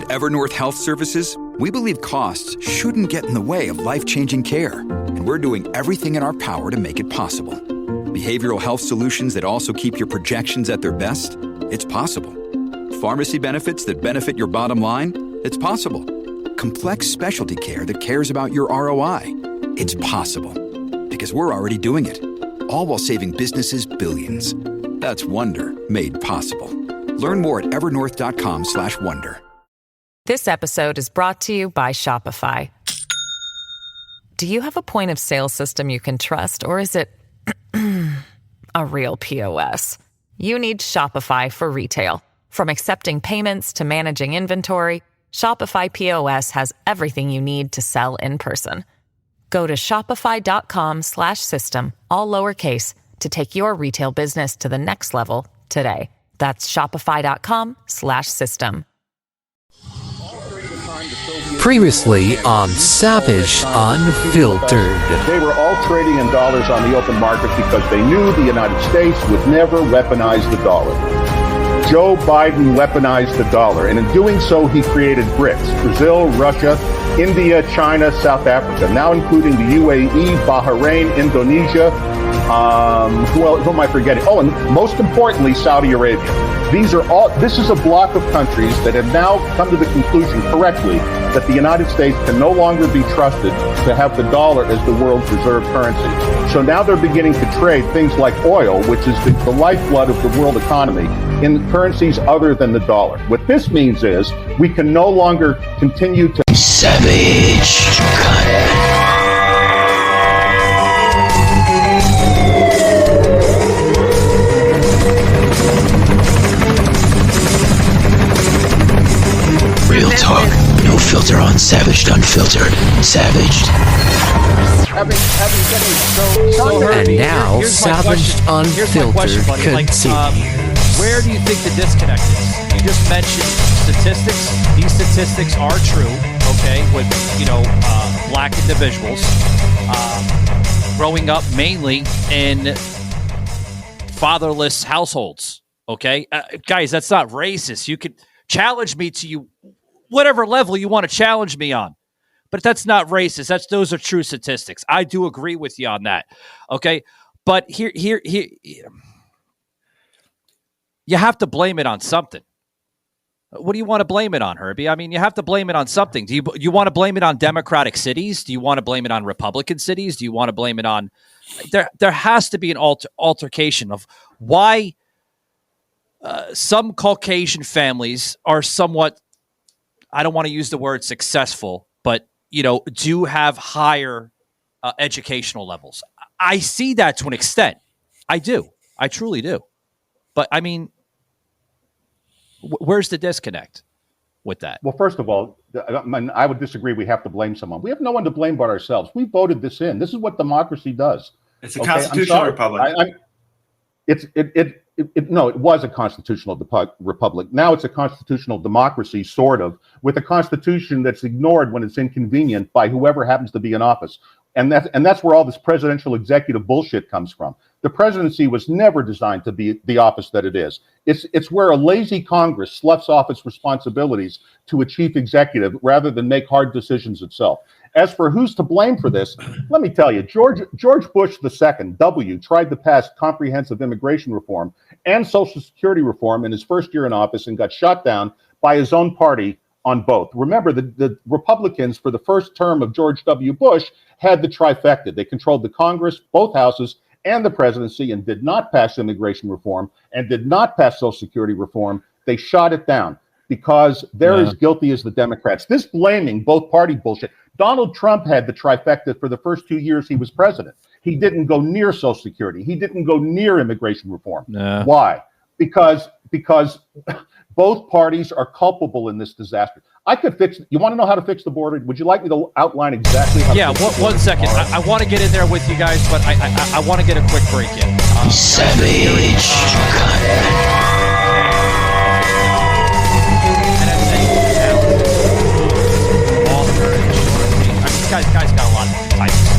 At Evernorth Health Services, we believe costs shouldn't get in the way of life-changing care, and we're doing everything in our power to make it possible. Behavioral health solutions that also keep your projections at their best? It's possible. Pharmacy benefits that benefit your bottom line? It's possible. Complex specialty care that cares about your ROI? It's possible. Because we're already doing it. All while saving businesses billions. That's Wonder made possible. Learn more at evernorth.com/wonder. This episode is brought to you by Shopify. Do you have a point of sale system you can trust, or is it a real POS? You need Shopify for retail. From accepting payments to managing inventory, Shopify POS has everything you need to sell in person. Go to shopify.com/system, all lowercase, to take your retail business to the next level today. That's shopify.com/system. Previously on Savage Unfiltered. They were all trading in dollars on the open market because they knew the United States would never weaponize the dollar. Joe Biden weaponized the dollar, and in doing so, he created BRICS: Brazil, Russia, India, China, South Africa, now including the UAE, Bahrain, Indonesia. Who am I forgetting? Oh, and most importantly, Saudi Arabia. This is a block of countries that have now come to the conclusion correctly that the United States can no longer be trusted to have the dollar as the world's reserve currency. So now they're beginning to trade things like oil, which is the lifeblood of the world economy, in currencies other than the dollar. What this means is we can no longer continue to Savage. Real talk, no filter on Savaged Unfiltered. Savaged. And now, Savaged Unfiltered continues. Where do you think the disconnect is? You just mentioned statistics. These statistics are true, okay, with, black individuals growing up mainly in fatherless households, okay? Guys, that's not racist. You could challenge me to whatever level you want to challenge me on. But that's not racist. Those are true statistics. I do agree with you on that. Okay. But here, you have to blame it on something. What do you want to blame it on, Herbie? I mean, you have to blame it on something. Do you want to blame it on Democratic cities? Do you want to blame it on Republican cities? Do you want to blame it on... There has to be an altercation of why some Caucasian families are somewhat, I don't want to use the word successful, but, do have higher educational levels. I see that to an extent. I do. I truly do. But, I mean, where's the disconnect with that? Well, first of all, I would disagree. We have to blame someone. We have no one to blame but ourselves. We voted this in. This is what democracy does. It's a constitutional republic. No, it was a constitutional republic. Now it's a constitutional democracy, sort of, with a constitution that's ignored when it's inconvenient by whoever happens to be in office. And that's where all this presidential executive bullshit comes from. The presidency was never designed to be the office that it is. It's where a lazy Congress sloughs off its responsibilities to a chief executive rather than make hard decisions itself. As for who's to blame for this, let me tell you, George Bush II, W, tried to pass comprehensive immigration reform and Social Security reform in his first year in office and got shot down by his own party on both. Remember, the Republicans for the first term of George W. Bush had the trifecta. They controlled the Congress, both houses, and the presidency, and did not pass immigration reform and did not pass Social Security reform. They shot it down because they're as guilty as the Democrats. This blaming both party bullshit. Donald Trump had the trifecta for the first 2 years he was president. He didn't go near Social Security. He didn't go near immigration reform. Why? Because both parties are culpable in this disaster. I could fix it. You want to know how to fix the border? Would you like me to outline exactly how to fix the border? One second. I want to get in there with you guys, but I want to get a quick break in. Savage. Guy's got a lot of titles.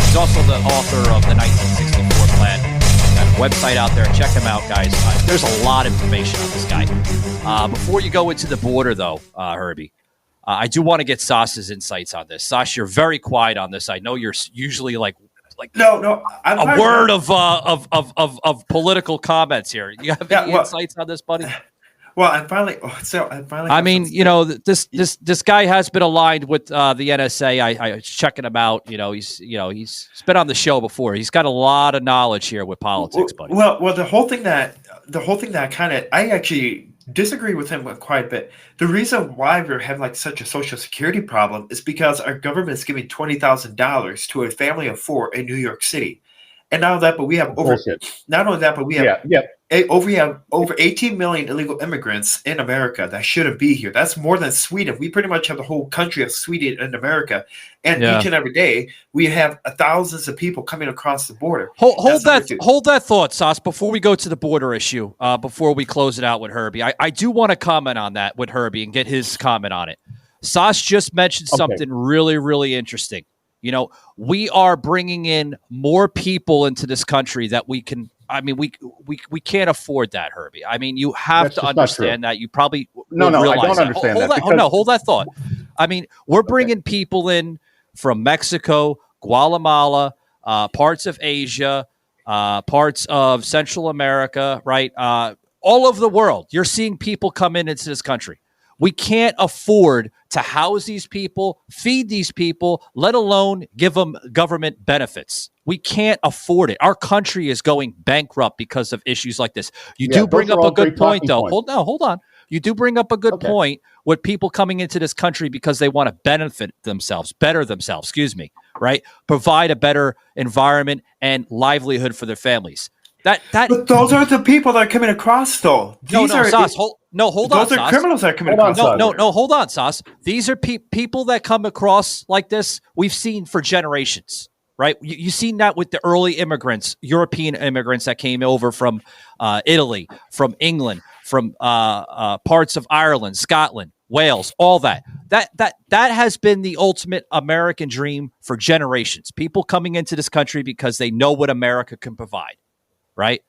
He's also the author of the 1964 Plan. Got a website out there. Check him out, guys. There's a lot of information on this guy. Before you go into the border, though, Herbie, I do want to get Sauce's insights on this. Sauce, you're very quiet on this. I know you're usually like no, I'm a word of political comments here. You have any insights on this, buddy? Well, I'm finally. I mean, this guy has been aligned with the NSA. I was checking him out. He's been on the show before. He's got a lot of knowledge here with politics, buddy. Well, the whole thing that I actually disagree with him quite a bit. The reason why we're having like such a social security problem is because our government is giving $20,000 to a family of 4 in New York City, and not only that, but we have over 18 million illegal immigrants in America that shouldn't be here. That's more than Sweden. We pretty much have the whole country of Sweden in America. And each and every day, we have thousands of people coming across the border. Hold that thought, Sauce, before we go to the border issue, before we close it out with Herbie. I do want to comment on that with Herbie and get his comment on it. Sauce just mentioned something really, really interesting. We are bringing in more people into this country that we can. I mean, we can't afford that, Herbie. I mean, you have to understand that. You probably realize I don't understand that. Hold that thought. I mean, we're bringing people in from Mexico, Guatemala, parts of Asia, parts of Central America, right? All over the world. You're seeing people come into this country. We can't afford to house these people, feed these people, let alone give them government benefits. We can't afford it. Our country is going bankrupt because of issues like this. You do bring up a good point, though. Hold on. You do bring up a good point with people coming into this country because they want to better themselves, right? Provide a better environment and livelihood for their families. But those are the people that are coming across, though. Hold on, Sauce. Those are criminals that are coming across. Hold on, Sauce. These are people that come across like this. We've seen for generations, right? You've seen that with the early immigrants, European immigrants that came over from Italy, from England, from parts of Ireland, Scotland, Wales, all that. That has been the ultimate American dream for generations. People coming into this country because they know what America can provide. Right?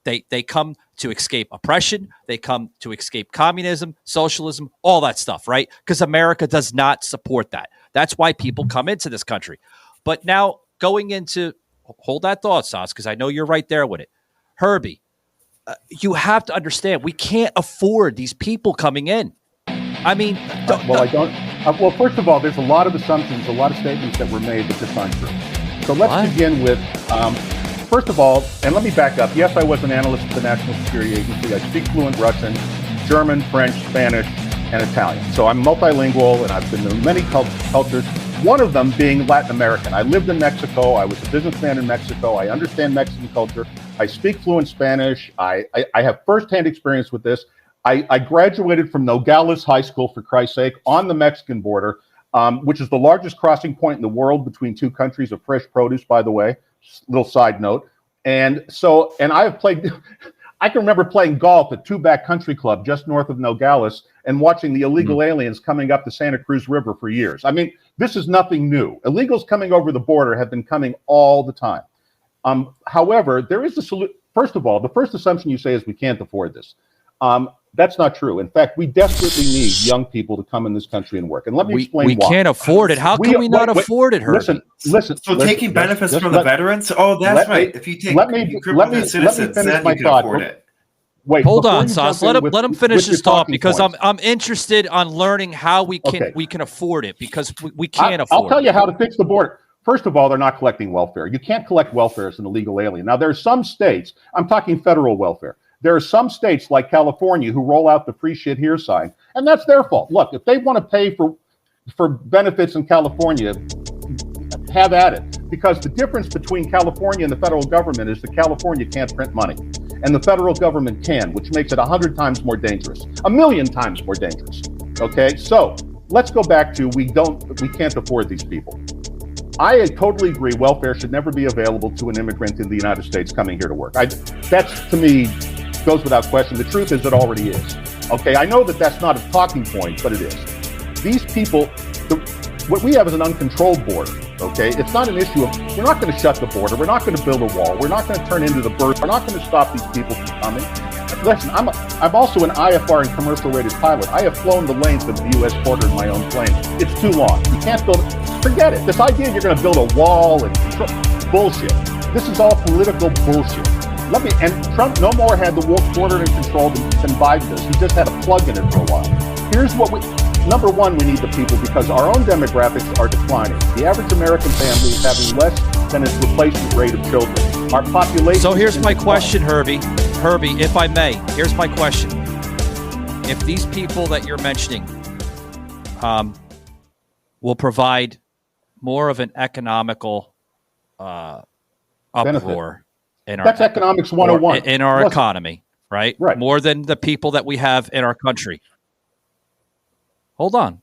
They come to escape oppression. They come to escape communism, socialism, all that stuff, right? Because America does not support that. That's why people come into this country. But now going into, hold that thought, Sauce, because I know you're right there with it. Herbie, you have to understand, we can't afford these people coming in. I mean, well, first of all, there's a lot of assumptions, a lot of statements that were made that just aren't true. So let's begin with... First of all, and let me back up. Yes, I was an analyst at the National Security Agency. I speak fluent Russian, German, French, Spanish, and Italian. So I'm multilingual, and I've been in many cultures, one of them being Latin American. I lived in Mexico. I was a businessman in Mexico. I understand Mexican culture. I speak fluent Spanish. I have firsthand experience with this. I graduated from Nogales High School, for Christ's sake, on the Mexican border, which is the largest crossing point in the world between two countries of fresh produce, by the way. Little side note. And I have played, I can remember playing golf at Two Back Country Club just north of Nogales and watching the illegal aliens coming up the Santa Cruz River for years. I mean, this is nothing new. Illegals coming over the border have been coming all the time. However, there is a solution. First of all, the first assumption you say is we can't afford this. That's not true. In fact, we desperately need young people to come in this country and work. And let me explain why. We can't afford it. How can we not afford it, Herbie? Listen. So taking benefits from the veterans? Oh, that's right. If you take criminal citizens, then you can afford it. Wait, hold on, Sauce. Let him finish his thought because I'm interested on learning how we can afford it because we can't afford it. I'll tell you how to fix the border. First of all, they're not collecting welfare. You can't collect welfare as an illegal alien. Now, there are some states, I'm talking federal welfare. There are some states like California who roll out the free shit here sign, and that's their fault. Look, if they want to pay for benefits in California, have at it. Because the difference between California and the federal government is that California can't print money, and the federal government can, which makes it 100 times more dangerous, 1,000,000 times more dangerous. Okay, so let's go back to we can't afford these people. I totally agree. Welfare should never be available to an immigrant in the United States coming here to work. That's to me. Goes without question. The truth is it already is. Okay, I know that that's not a talking point, but it is. These people, what we have is an uncontrolled border. Okay, it's not an issue of, we're not going to shut the border, we're not going to build a wall, we're not going to turn into the bird, we're not going to stop these people from coming. Listen, I'm also an IFR and commercial rated pilot. I have flown the length of the U.S. border in my own plane. It's too long. You can't build it. Forget it. This idea you're going to build a wall and control, bullshit. This is all political bullshit. And Trump no more had the wolf border in control than Biden does. He just had a plug in it for a while. Here's what number one, we need the people because our own demographics are declining. The average American family is having less than its replacement rate of children. Our population. So here's my question, Herbie. Herbie, if I may, here's my question. If these people that you're mentioning will provide more of an economical uproar in That's economics 101. In our economy, right? Right. More than the people that we have in our country. Hold on.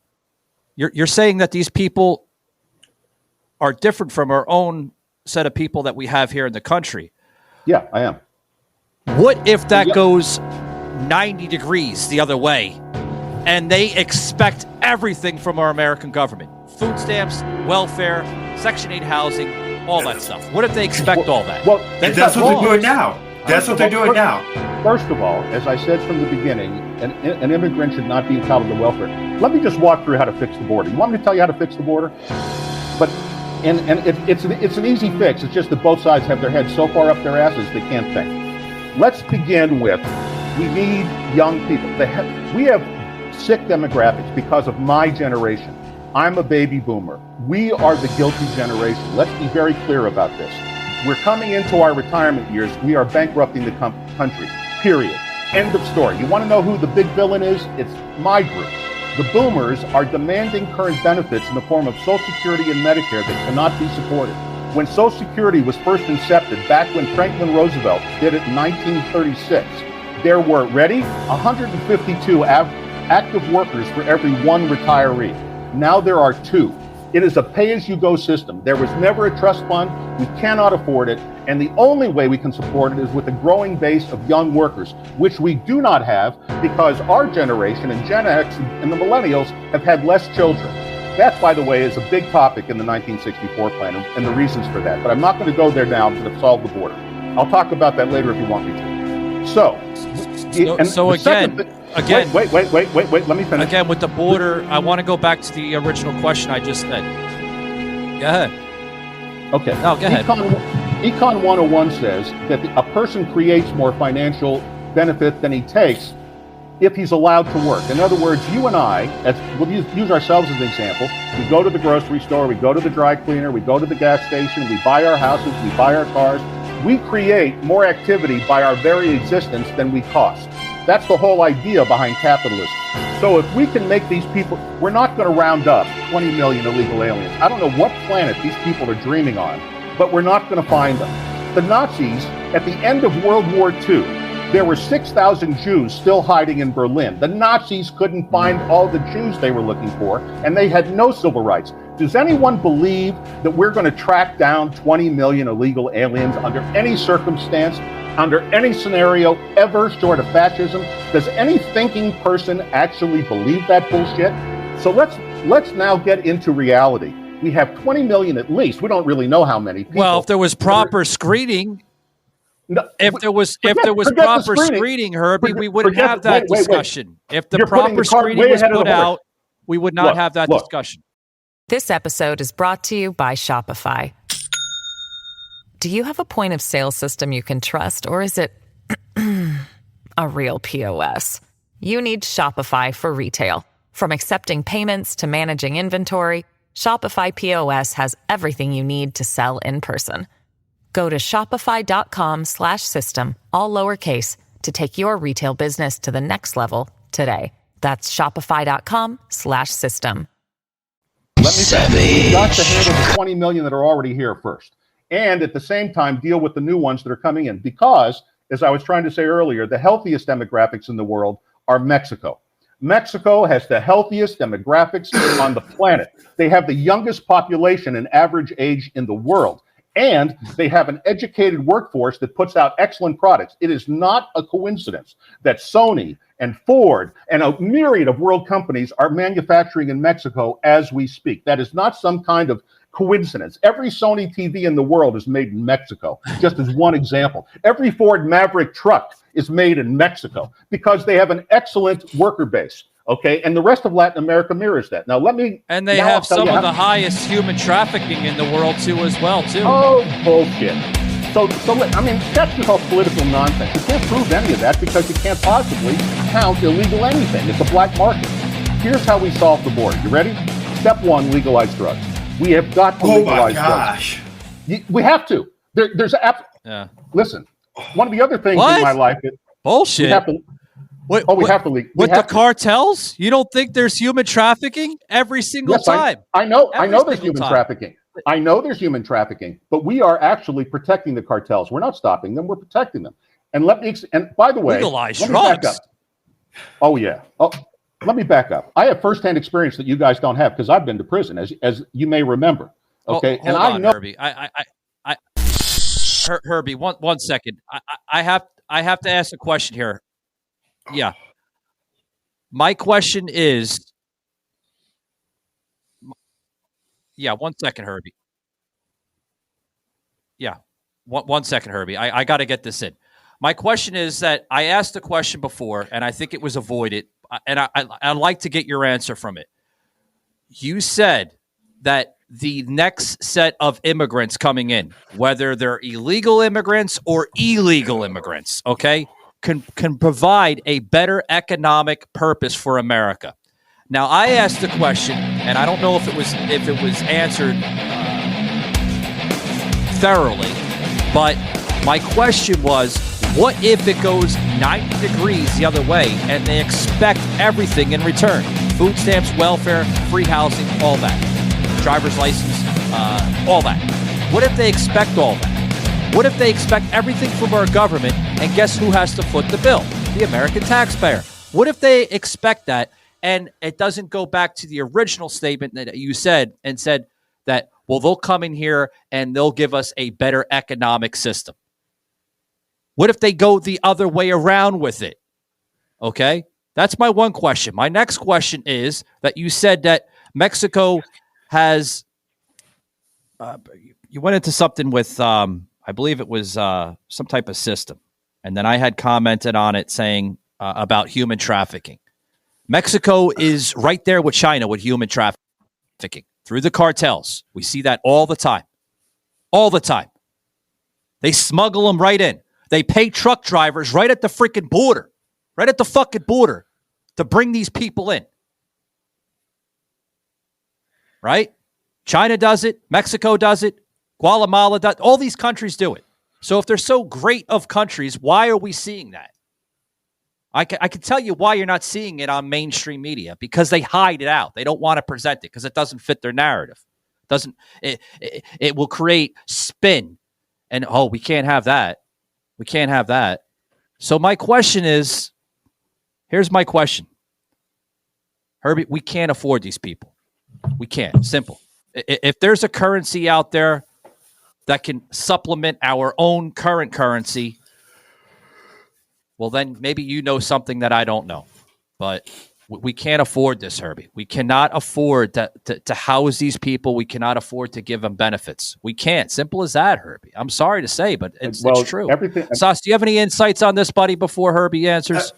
You're saying that these people are different from our own set of people that we have here in the country. Yeah, I am. What if that goes 90 degrees the other way and they expect everything from our American government? Food stamps, welfare, Section 8 housing, all that stuff. What if they expect all that? Well, that's what they're doing now. That's what they're doing now. First of all, as I said from the beginning, an immigrant should not be entitled to welfare. Let me just walk through how to fix the border. You want me to tell you how to fix the border? But it's an easy fix. It's just that both sides have their heads so far up their asses they can't think. Let's begin with, we need young people. We have sick demographics because of my generation. I'm a baby boomer. We are the guilty generation. Let's be very clear about this. We're coming into our retirement years. We are bankrupting the country, period. End of story. You want to know who the big villain is? It's my group. The boomers are demanding current benefits in the form of Social Security and Medicare that cannot be supported. When Social Security was first incepted, back when Franklin Roosevelt did it in 1936, there were, ready, 152 active workers for every one retiree. Now there are 2. It is a pay-as-you-go system. There was never a trust fund. We cannot afford it. And the only way we can support it is with a growing base of young workers, which we do not have because our generation and Gen X and the millennials have had less children. That, by the way, is a big topic in the 1964 plan and the reasons for that. But I'm not going to go there now to solve the border. I'll talk about that later if you want me to. So again, wait, let me finish. Again, with the border, I want to go back to the original question I just said. Go ahead. Okay. No, go ahead. Econ 101 says that a person creates more financial benefit than he takes if he's allowed to work. In other words, you and I, we'll use ourselves as an example. We go to the grocery store, we go to the dry cleaner, we go to the gas station, we buy our houses, we buy our cars. We create more activity by our very existence than we cost. That's the whole idea behind capitalism. So if we can make these people, we're not going to round up 20 million illegal aliens. I don't know what planet these people are dreaming on, but we're not going to find them. The Nazis, at the end of World War II, there were 6,000 Jews still hiding in Berlin. The Nazis couldn't find all the Jews they were looking for, and they had no civil rights. Does anyone believe that we're going to track down 20 million illegal aliens under any circumstance, under any scenario ever short of fascism? Does any thinking person actually believe that bullshit? So let's now get into reality. We have 20 million at least. We don't really know how many people. Well, if there was proper screening, if there was proper screening, Herbie, we wouldn't have that discussion. If the proper screening was put out, we would not have that discussion. This episode is brought to you by Shopify. Do you have a point of sale system you can trust, or is it a real POS? You need Shopify for retail. From accepting payments to managing inventory, Shopify POS has everything you need to sell in person. Go to shopify.com/system, all lowercase, to take your retail business to the next level today. That's shopify.com/system. Let me say, we've got to handle the 20 million that are already here first. And at the same time, deal with the new ones that are coming in. Because, as I was trying to say earlier, the healthiest demographics in the world are Mexico. Mexico has the healthiest demographics on the planet. They have the youngest population and average age in the world. And they have an educated workforce that puts out excellent products. It is not a coincidence that Sony and Ford and a myriad of world companies are manufacturing in Mexico as we speak. That is not some kind of coincidence. Every Sony TV in the world is made in Mexico, just as one example. Every Ford Maverick truck is made in Mexico because they have an excellent worker base. Okay, and the rest of Latin America mirrors that. Now let me. And they have some of the highest human trafficking in the world too, as well, too. Oh, bullshit. So I mean, that's just all political nonsense. You can't prove any of that because you can't possibly count illegal anything. It's a black market. Here's how we solve the border. You ready? Step one: legalize drugs. We have got to legalize drugs. We have to. Listen, one of the other things in my life is bullshit. We have to. We have to leave. With the cartels? You don't think there's human trafficking every single time? I know there's human trafficking. I know there's human trafficking, but we are actually protecting the cartels. We're not stopping them. We're protecting them. And by the way, legalize drugs. Oh yeah. Oh, let me back up. I have firsthand experience that you guys don't have because I've been to prison, as you may remember. Okay, hold on, Herbie. Herbie, one second. I have to ask a question here. Yeah. My question is, one second, Herbie. Yeah. One second, Herbie. I got to get this in. My question is that I asked the question before, and I think it was avoided, and I'd like to get your answer from it. You said that the next set of immigrants coming in, whether they're illegal immigrants or illegal immigrants, okay, can provide a better economic purpose for America. Now, I asked the question, and I don't know if it was answered thoroughly, but my question was, what if it goes 90 degrees the other way and they expect everything in return? Food stamps, welfare, free housing, all that. Driver's license, all that. What if they expect all that? What if they expect everything from our government, and guess who has to foot the bill? The American taxpayer. What if they expect that, and it doesn't go back to the original statement that you said and said that, well, they'll come in here and they'll give us a better economic system? What if they go the other way around with it? Okay? That's my one question. My next question is that you said that Mexico has you went into something with I believe it was some type of system. And then I had commented on it saying about human trafficking. Mexico is right there with China with human trafficking through the cartels. We see that all the time. All the time. They smuggle them right in. They pay truck drivers right at the freaking border, right at the fucking border to bring these people in. Right? China does it. Mexico does it. Guatemala does. All these countries do it. So if they're so great of countries, why are we seeing that? I can tell you why you're not seeing it on mainstream media, because they hide it out. They don't want to present it because it doesn't fit their narrative. It will create spin. And, we can't have that. We can't have that. So my question is, here's my question. Herbie, we can't afford these people. We can't. Simple. If there's a currency out there that can supplement our own current currency, well, then maybe you know something that I don't know. But we can't afford this, Herbie. We cannot afford to house these people. We cannot afford to give them benefits. We can't. Simple as that, Herbie. I'm sorry to say, but it's true. Sos, do you have any insights on this, buddy, before Herbie answers?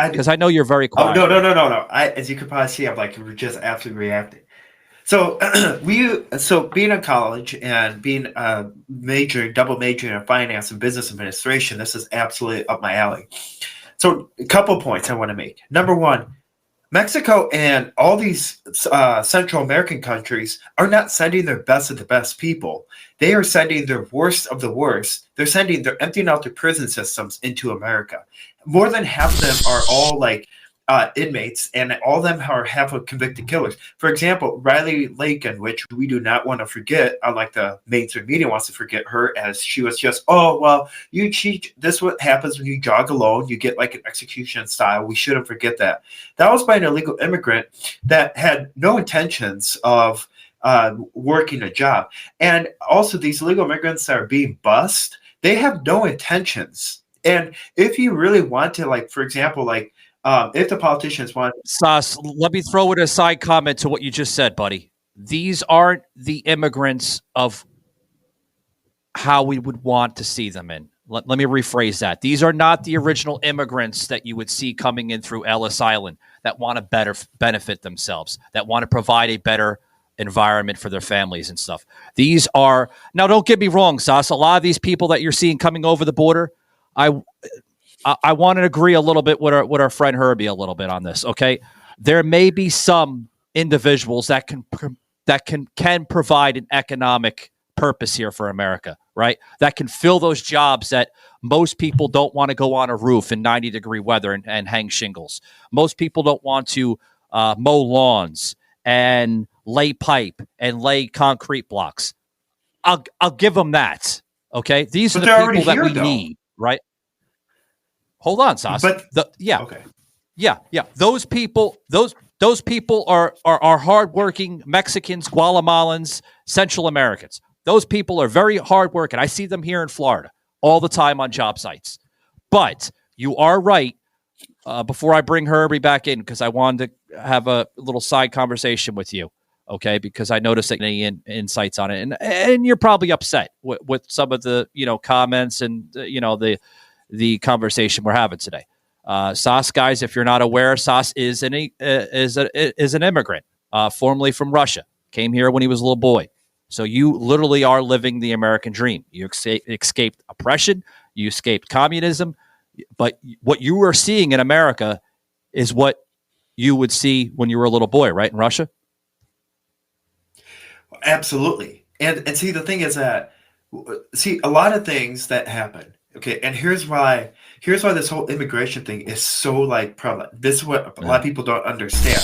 Because I know you're very quiet. Oh, no. As you could probably see, we're just absolutely reacting. So being in college and being double majoring in finance and business administration, this is absolutely up my alley. So a couple points I want to make. Number one, Mexico and all these Central American countries are not sending their best of the best people. They are sending their worst of the worst. They're emptying out their prison systems into America. More than half of them are all inmates, and all of them are half of convicted killers. For example, Riley Lakin, which we do not want to forget, unlike the mainstream media wants to forget her, as she was just, you cheat. This is what happens when you jog alone. You get like an execution style. We shouldn't forget that. That was by an illegal immigrant that had no intentions of working a job. And also these illegal immigrants that are being bussed, they have no intentions. And if you really want to, for example, if the politicians want... Sos, let me throw in a side comment to what you just said, buddy. these aren't the immigrants of how we would want to see them in. Let me rephrase that. These are not the original immigrants that you would see coming in through Ellis Island that want to better benefit themselves, that want to provide a better environment for their families and stuff. These are, now don't get me wrong, Sos, a lot of these people that you're seeing coming over the border, I want to agree a little bit with our friend Herbie a little bit on this, okay? There may be some individuals that can provide an economic purpose here for America, right? That can fill those jobs that most people don't want to go on a roof in 90-degree weather and hang shingles. Most people don't want to mow lawns and lay pipe and lay concrete blocks. I'll give them that, okay? These are the people that we need, right? Hold on, Sos. Okay. Yeah. Those people are hardworking Mexicans, Guatemalans, Central Americans. Those people are very hardworking. I see them here in Florida all the time on job sites. But you are right. Before I bring Herbie back in, because I wanted to have a little side conversation with you, okay? Because I noticed that any insights on it, and you're probably upset with some of the comments and the conversation we're having today. Sos, guys, if you're not aware, Sos is an immigrant, formerly from Russia. Came here when he was a little boy. So you literally are living the American dream. You escaped oppression. You escaped communism. But what you are seeing in America is what you would see when you were a little boy, right, in Russia? Absolutely. And see, the thing is that, a lot of things that happen, okay, and here's why this whole immigration thing is so prevalent. This is what a lot of people don't understand.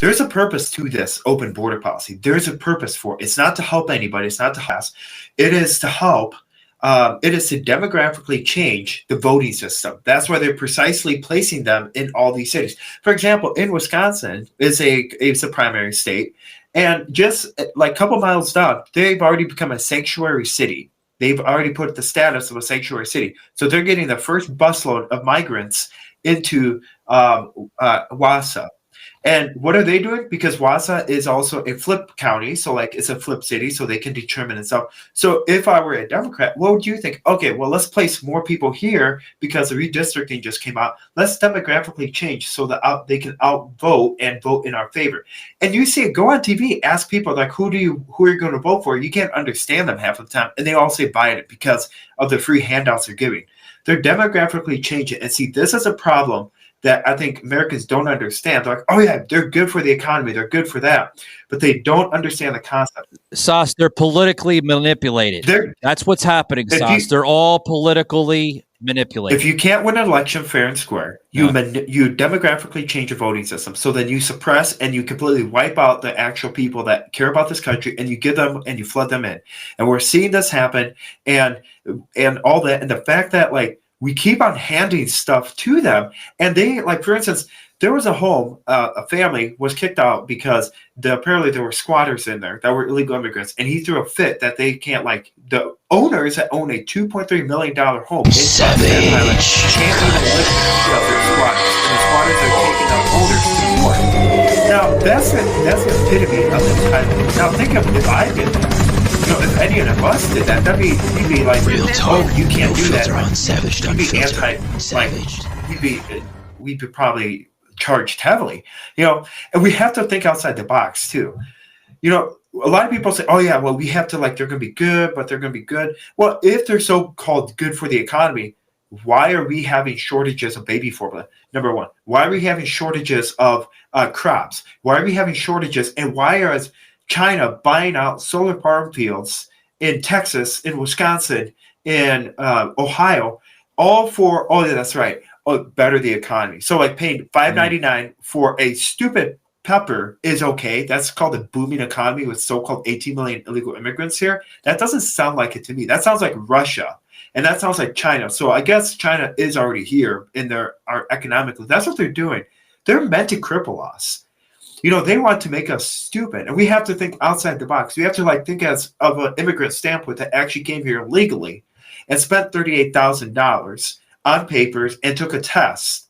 There's a purpose to this open border policy. There's a purpose for it. It's not to help anybody. It's not to help us. It is to help. It is to demographically change the voting system. That's why they're precisely placing them in all these cities. For example, in Wisconsin, it's a primary state, and just a couple miles down, they've already become a sanctuary city. They've already put the status of a sanctuary city. So they're getting the first busload of migrants into Wausau. And what are they doing? Because Wausau is also a flip county, so it's a flip city, so they can determine itself. So if I were a Democrat, what would you think? Okay, well, let's place more people here because the redistricting just came out. Let's demographically change so that they can outvote and vote in our favor. And you see it, go on TV, ask people who are you going to vote for? You can't understand them half the time, and they all say Biden because of the free handouts they're giving. They're demographically changing, and see, this is a problem that I think Americans don't understand. They're like, oh yeah, they're good for the economy. They're good for that. But they don't understand the concept. Sos, they're politically manipulated. That's what's happening, Sos. They're all politically manipulated. If you can't win an election fair and square, you demographically change your voting system. So then you suppress and you completely wipe out the actual people that care about this country, and you give them and you flood them in. And we're seeing this happen and all that. And the fact that we keep on handing stuff to them, and they for instance, there was a home, a family was kicked out because apparently there were squatters in there that were illegal immigrants, and he threw a fit that they can't the owners that own a $2.3 million home in Staten Island can't even live because they're squatters, and the squatters are taking out owners to court. Now that's the epitome of entitlement. Now think of if I did that. If any of us did that, you'd be like, real talk. Oh, you can't No do that. filter on Savaged You'd be Unfiltered. we'd be probably charged heavily, and we have to think outside the box too. A lot of people say, oh yeah, well, we have to they're going to be good, but they're going to be good. Well, if they're so-called good for the economy, why are we having shortages of baby formula? Number one, why are we having shortages of crops? Why are we having shortages? And why are China buying out solar farm fields in Texas, in Wisconsin, in Ohio, all for, that's right, better the economy. So paying $5.99 for a stupid pepper is okay. That's called a booming economy with so-called 18 million illegal immigrants here. That doesn't sound like it to me. That sounds like Russia, and that sounds like China. So I guess China is already here in our economically. That's what they're doing. They're meant to cripple us. They want to make us stupid, and we have to think outside the box. We have to think of an immigrant standpoint that actually came here legally and spent $38,000 on papers and took a test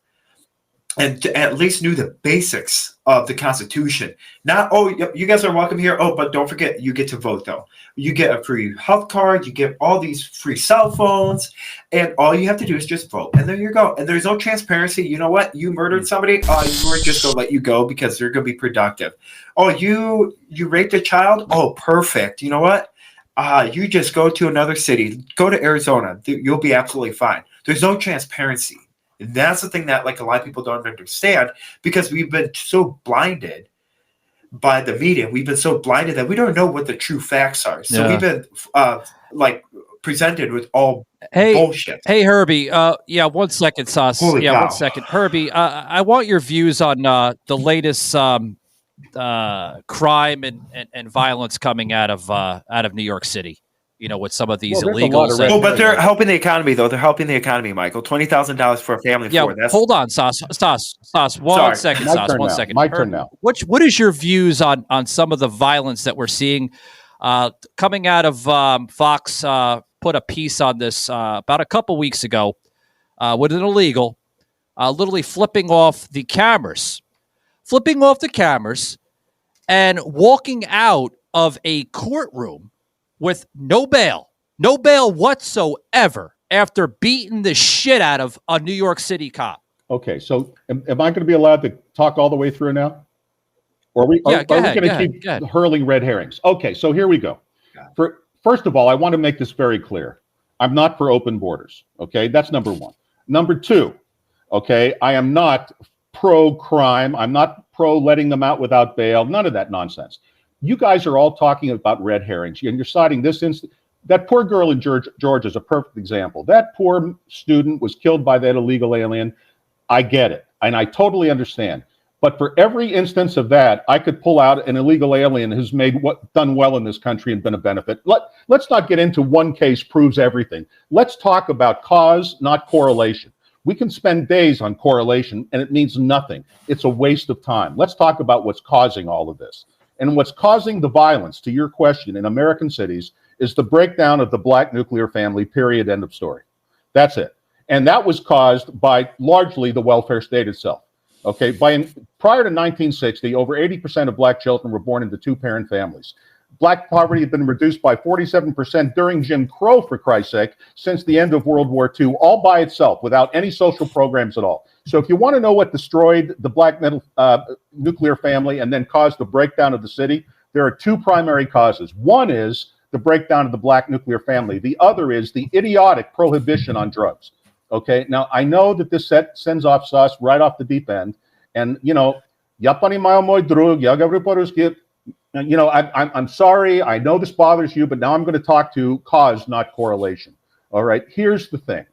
and at least knew the basics of the Constitution. Not, oh, you guys are welcome here. Oh, but don't forget, you get to vote, though. You get a free health card. You get all these free cell phones. And all you have to do is just vote. And there you go. And there's no transparency. You know what? You murdered somebody. We're just going to let you go because they're going to be productive. Oh, you raped a child? Oh, perfect. You know what? You just go to another city. Go to Arizona. You'll be absolutely fine. There's no transparency. And that's the thing that like a lot of people don't understand, because we've been so blinded by the media. We've been so blinded that we don't know what the true facts are. So we've been presented with all bullshit. Hey, Herbie. 1 second, Sos. Holy cow. 1 second. Herbie, I want your views on the latest crime and violence coming out of New York City. You know, with some of these illegals. But they're helping the economy, though. They're helping the economy, Michael. $20,000 for a family. Hold on, Sos. 1 second, Sos. 1 second. My turn now. What is your views on some of the violence that we're seeing coming out of Fox? Put a piece on this about a couple weeks ago with an illegal literally flipping off the cameras and walking out of a courtroom with no bail whatsoever after beating the shit out of a New York City cop. Okay, so am I going to be allowed to talk all the way through now? Or are we going to keep hurling red herrings? Okay, so here we go. First of all, I want to make this very clear. I'm not for open borders, okay? That's number one. Number two, okay, I am not pro-crime. I'm not pro-letting them out without bail. None of that nonsense. You guys are all talking about red herrings, and you're citing this instance. That poor girl in Georgia is a perfect example. That poor student was killed by that illegal alien. I get it, and I totally understand. But for every instance of that, I could pull out an illegal alien who's done well in this country and been a benefit. Let's not get into one case proves everything. Let's talk about cause, not correlation. We can spend days on correlation, and it means nothing. It's a waste of time. Let's talk about what's causing all of this. And what's causing the violence, to your question, in American cities is the breakdown of the black nuclear family, period, end of story. That's it. And that was caused by largely the welfare state itself. Okay, prior to 1960, over 80% of black children were born into two-parent families. Black poverty had been reduced by 47% during Jim Crow, for Christ's sake, since the end of World War II, all by itself, without any social programs at all. So if you want to know what destroyed the black nuclear family and then caused the breakdown of the city, there are two primary causes. One is the breakdown of the black nuclear family. The other is the idiotic prohibition on drugs. Okay, now I know that this sends off Sos right off the deep end, and I'm sorry. I know this bothers you, but now I'm going to talk to cause, not correlation. All right, here's the thing.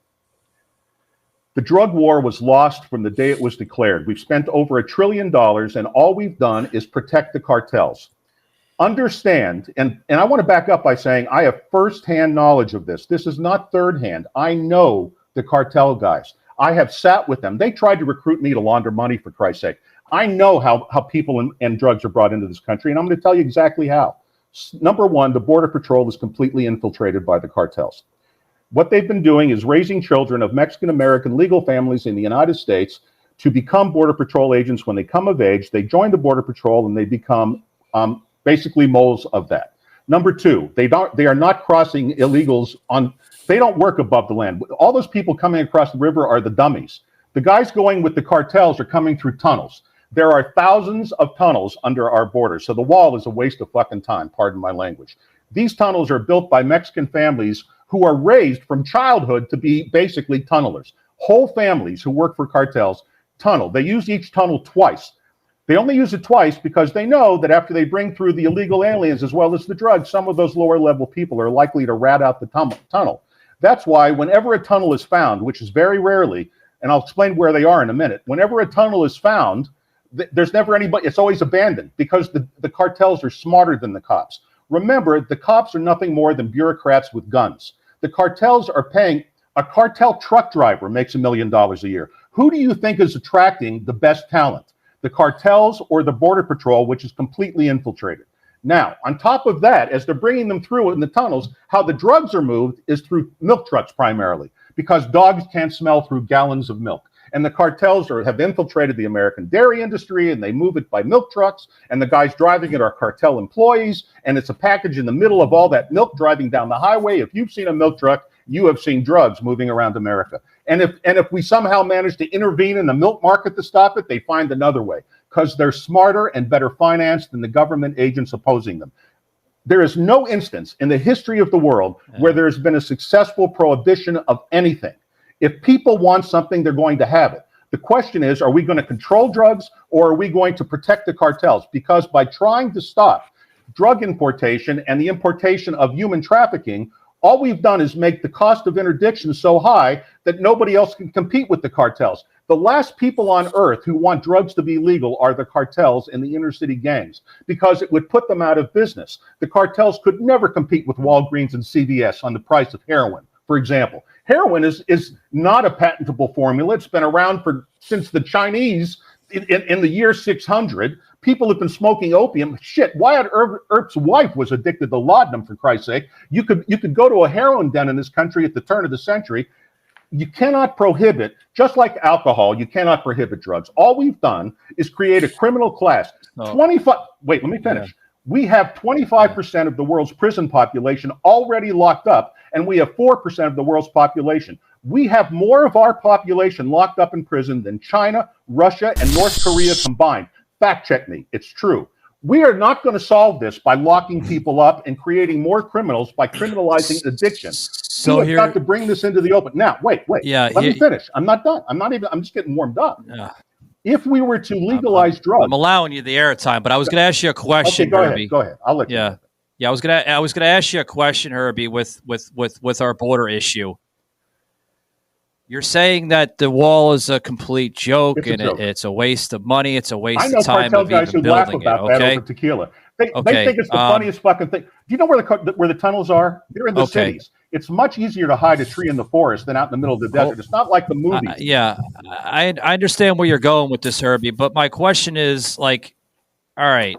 The drug war was lost from the day it was declared. We've spent over $1 trillion, and all we've done is protect the cartels. Understand, and I want to back up by saying I have firsthand knowledge of this. This is not third hand. I know the cartel guys. I have sat with them. They tried to recruit me to launder money, for Christ's sake. I know how people and drugs are brought into this country, and I'm going to tell you exactly how. Number one, the Border Patrol is completely infiltrated by the cartels. What they've been doing is raising children of Mexican-American legal families in the United States to become Border Patrol agents. When they come of age, they join the Border Patrol, and they become basically moles of that. Number two, they are not crossing illegals on. They don't work above the land. All those people coming across the river are the dummies. The guys going with the cartels are coming through tunnels. There are thousands of tunnels under our borders, so the wall is a waste of fucking time, pardon my language. These tunnels are built by Mexican families who are raised from childhood to be basically tunnelers. Whole families who work for cartels tunnel. They use each tunnel twice. They only use it twice because they know that after they bring through the illegal aliens as well as the drugs, some of those lower level people are likely to rat out the tunnel. That's why whenever a tunnel is found, which is very rarely, and I'll explain where they are in a minute, whenever a tunnel is found, there's never anybody, it's always abandoned because the cartels are smarter than the cops. Remember, the cops are nothing more than bureaucrats with guns. The cartels are paying, a cartel truck driver makes $1 million a year. Who do you think is attracting the best talent? The cartels or the Border Patrol, which is completely infiltrated? Now, on top of that, as they're bringing them through in the tunnels, how the drugs are moved is through milk trucks primarily, because dogs can't smell through gallons of milk. And the cartels have infiltrated the American dairy industry, and they move it by milk trucks, and the guys driving it are cartel employees, and it's a package in the middle of all that milk driving down the highway. If you've seen a milk truck, you have seen drugs moving around America. And if we somehow manage to intervene in the milk market to stop it, they find another way, because they're smarter and better financed than the government agents opposing them. There is no instance in the history of the world where there's been a successful prohibition of anything. If people want something, they're going to have it. The question is, are we going to control drugs, or are we going to protect the cartels? Because by trying to stop drug importation and the importation of human trafficking, all we've done is make the cost of interdiction so high that nobody else can compete with the cartels. The last people on earth who want drugs to be legal are the cartels and the inner city gangs, because it would put them out of business. The cartels could never compete with Walgreens and CVS on the price of heroin, for example. Heroin is not a patentable formula. It's been around since the Chinese in the year 600. People have been smoking opium. Shit, Wyatt Earp's wife was addicted to laudanum, for Christ's sake. You could go to a heroin den in this country at the turn of the century. You cannot prohibit, just like alcohol, you cannot prohibit drugs. All we've done is create a criminal class. Wait, let me finish. Yeah. We have 25% of the world's prison population already locked up, and we have 4% of the world's population. We have more of our population locked up in prison than China, Russia, and North Korea combined. Fact check me. It's true. We are not going to solve this by locking people up and creating more criminals by criminalizing addiction. So we have got to bring this into the open. Now, wait. Yeah, let me finish. I'm not done. I'm just getting warmed up. Yeah. If we were to legalize drugs, I'm allowing you the airtime, but I was going to ask you a question, okay, Herbie. Go ahead. I'll let you. Yeah. I was going to ask you a question, Herbie, with our border issue. You're saying that the wall is a complete joke, it's a waste of money. It's a waste of time of even building it. Okay, over tequila. They think it's the funniest fucking thing. Do you know where the tunnels are? They're in the cities. It's much easier to hide a tree in the forest than out in the middle of the desert. It's not like the movies. I understand where you're going with this, Herbie. But my question is, like, all right,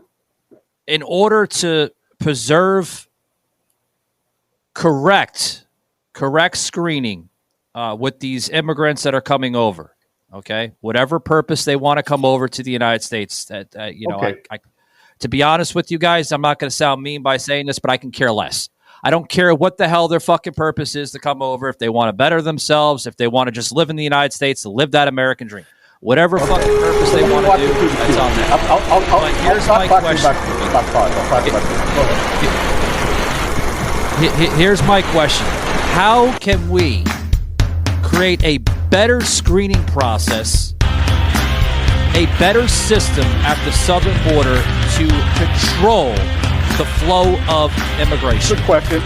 in order to preserve correct screening with these immigrants that are coming over, okay, whatever purpose they want to come over to the United States, to be honest with you guys, I'm not going to sound mean by saying this, but I can care less. I don't care what the hell their fucking purpose is to come over. If they want to better themselves, if they want to just live in the United States, to live that American dream, whatever fucking purpose they want to do, that's on them. But here's my question. Here's my question. How can we create a better screening process, a better system at the southern border to control the flow of immigration? Good question.